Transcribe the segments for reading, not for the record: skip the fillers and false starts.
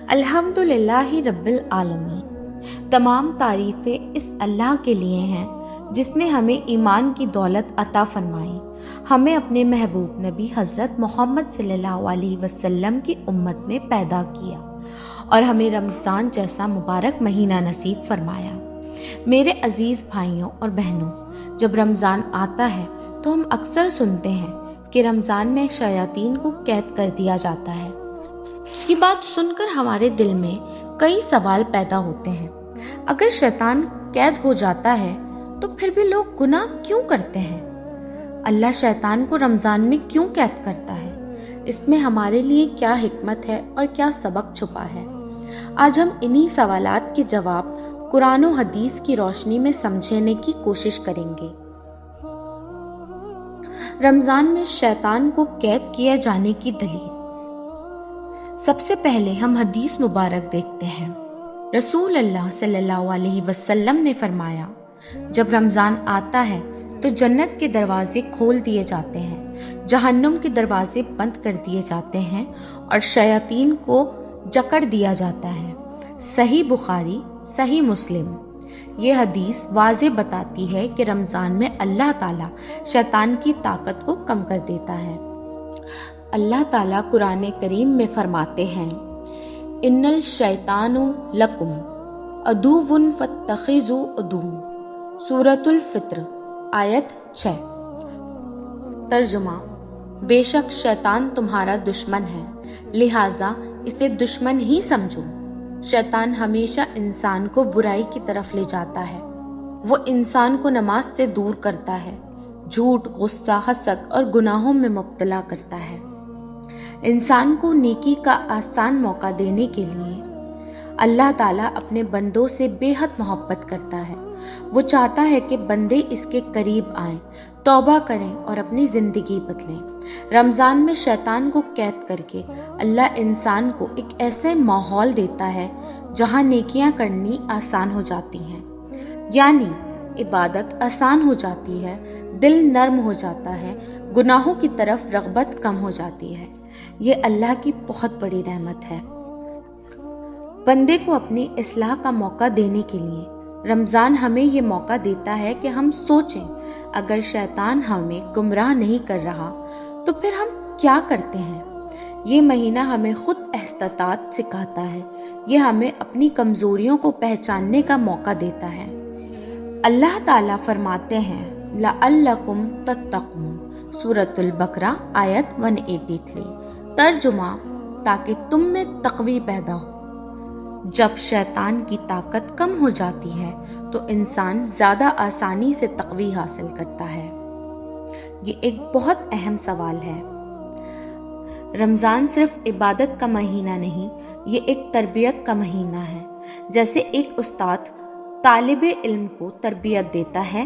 अल्हम्दुलिल्लाहि रब्बिल आलमीन। तमाम तारीफ़ें इस अल्लाह के लिए हैं जिसने हमें ईमान की दौलत अता फरमाई, हमें अपने महबूब नबी हज़रत मोहम्मद सल्लल्लाहु अलैहि वसल्लम की उम्मत में पैदा किया और हमें रमज़ान जैसा मुबारक महीना नसीब फरमाया। मेरे अजीज़ भाइयों और बहनों, जब रमज़ान आता है तो हम अक्सर सुनते हैं कि रमज़ान में शयातीन को कैद कर दिया जाता है। ये बात सुनकर हमारे दिल में कई सवाल पैदा होते हैं। अगर शैतान कैद हो जाता है तो फिर भी लोग गुनाह क्यों करते हैं? अल्लाह शैतान को रमज़ान में क्यों कैद करता है? इसमें हमारे लिए क्या हिकमत है और क्या सबक छुपा है? आज हम इन्हीं सवालात के जवाब कुरान और हदीस की रोशनी में समझने की कोशिश करेंगे। रमज़ान में शैतान को कैद किया जाने की दलील। सबसे पहले हम हदीस मुबारक देखते हैं। रसूल अल्लाह सल्लल्लाहु अलैहि वसल्लम ने फरमाया, जब रमज़ान आता है तो जन्नत के दरवाजे खोल दिए जाते हैं, जहन्नुम के दरवाजे बंद कर दिए जाते हैं और शयातीन को जकड़ दिया जाता है। सही बुखारी, सही मुस्लिम। ये हदीस वाज़े बताती है कि रमज़ान में अल्लाह ताला शैतान की ताकत को कम कर देता है। अल्लाह ताला कुरान करीम में फरमाते हैं, इन्नल शैतानु लकुम अदुव्वुन फत्तखिज़ू अदुव्व। सूरतुल फित्र आयत 6। तर्जुमा, बेशक शैतान तुम्हारा दुश्मन है, लिहाजा इसे दुश्मन ही समझो। शैतान हमेशा इंसान को बुराई की तरफ ले जाता है। वो इंसान को नमाज से दूर करता है, झूठ, गुस्सा, हसद और गुनाहों में मुब्तला करता है। इंसान को नेकी का आसान मौका देने के लिए अल्लाह ताला अपने बंदों से बेहद मोहब्बत करता है। वो चाहता है कि बंदे इसके करीब आएं, तौबा करें और अपनी जिंदगी बदलें। रमज़ान में शैतान को कैद करके अल्लाह इंसान को एक ऐसे माहौल देता है जहां नेकियां करनी आसान हो जाती हैं, यानी इबादत आसान हो जाती है, दिल नर्म हो जाता है, गुनाहों की तरफ रग़बत कम हो जाती है। ये अल्लाह की बहुत बड़ी रहमत है। बंदे को अपनी इस्लाह का मौका देने के लिए रमज़ान हमें ये मौका देता है कि हम सोचें, अगर शैतान हमें गुमराह नहीं कर रहा तो फिर हम क्या करते हैं। ये महीना हमें खुद एहतियात सिखाता है। ये हमें अपनी कमज़ोरियों को पहचानने का मौका देता है। अल्लाह ताला फरमाते हैं, लअल्लकुम तत्तकून। सूरतुल बकरा आयत 183। तर्जुमा, ताकि तुम में तक़वी पैदा हो। जब शैतान की ताकत कम हो जाती है तो इंसान ज़्यादा आसानी से तक़वी हासिल करता है। ये एक बहुत अहम सवाल है। रमज़ान सिर्फ इबादत का महीना नहीं, ये एक तरबियत का महीना है। जैसे एक उस्ताद तालिबे इल्म को तरबियत देता है,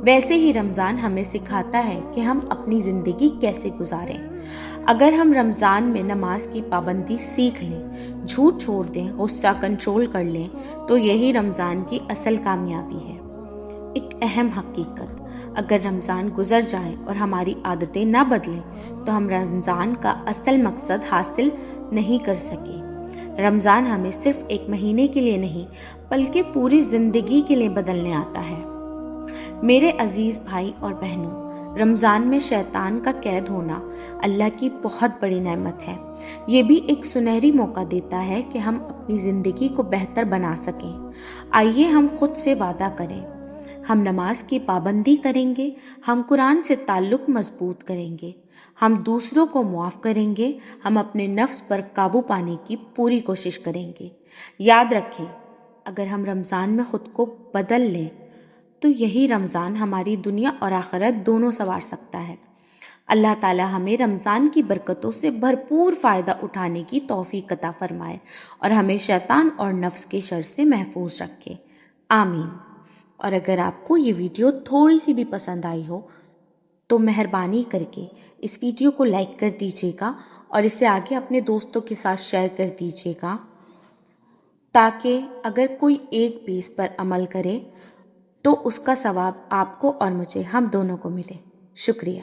वैसे ही रमज़ान हमें सिखाता है कि हम अपनी ज़िंदगी कैसे गुजारें। अगर हम रमज़ान में नमाज की पाबंदी सीख लें, झूठ छोड़ दें, गुस्सा कंट्रोल कर लें, तो यही रमज़ान की असल कामयाबी है। एक अहम हकीकत, अगर रमज़ान गुजर जाए और हमारी आदतें ना बदलें तो हम रमज़ान का असल मकसद हासिल नहीं कर सके। रमज़ान हमें सिर्फ एक महीने के लिए नहीं बल्कि पूरी ज़िंदगी के लिए बदलने आता है। मेरे अजीज़ भाई और बहनों, रमज़ान में शैतान का कैद होना अल्लाह की बहुत बड़ी नेमत है। ये भी एक सुनहरी मौका देता है कि हम अपनी ज़िंदगी को बेहतर बना सकें। आइए हम खुद से वादा करें, हम नमाज की पाबंदी करेंगे, हम कुरान से ताल्लुक़ मजबूत करेंगे, हम दूसरों को मुआफ़ करेंगे, हम अपने नफ्स पर काबू पाने की पूरी कोशिश करेंगे। याद रखें, अगर हम रमज़ान में खुद को बदल लें तो यही रमज़ान हमारी दुनिया और आखिरत दोनों संवार सकता है। अल्लाह ताला हमें रमज़ान की बरकतों से भरपूर फ़ायदा उठाने की तौफ़ीक़ अता फ़रमाए और हमें शैतान और नफ्स के शर से महफूज रखे। आमीन। और अगर आपको ये वीडियो थोड़ी सी भी पसंद आई हो तो मेहरबानी करके इस वीडियो को लाइक कर दीजिएगा और इसे आगे अपने दोस्तों के साथ शेयर कर दीजिएगा, ताकि अगर कोई एक भी इस पर अमल करे तो उसका सवाब आपको और मुझे, हम दोनों को मिले। शुक्रिया।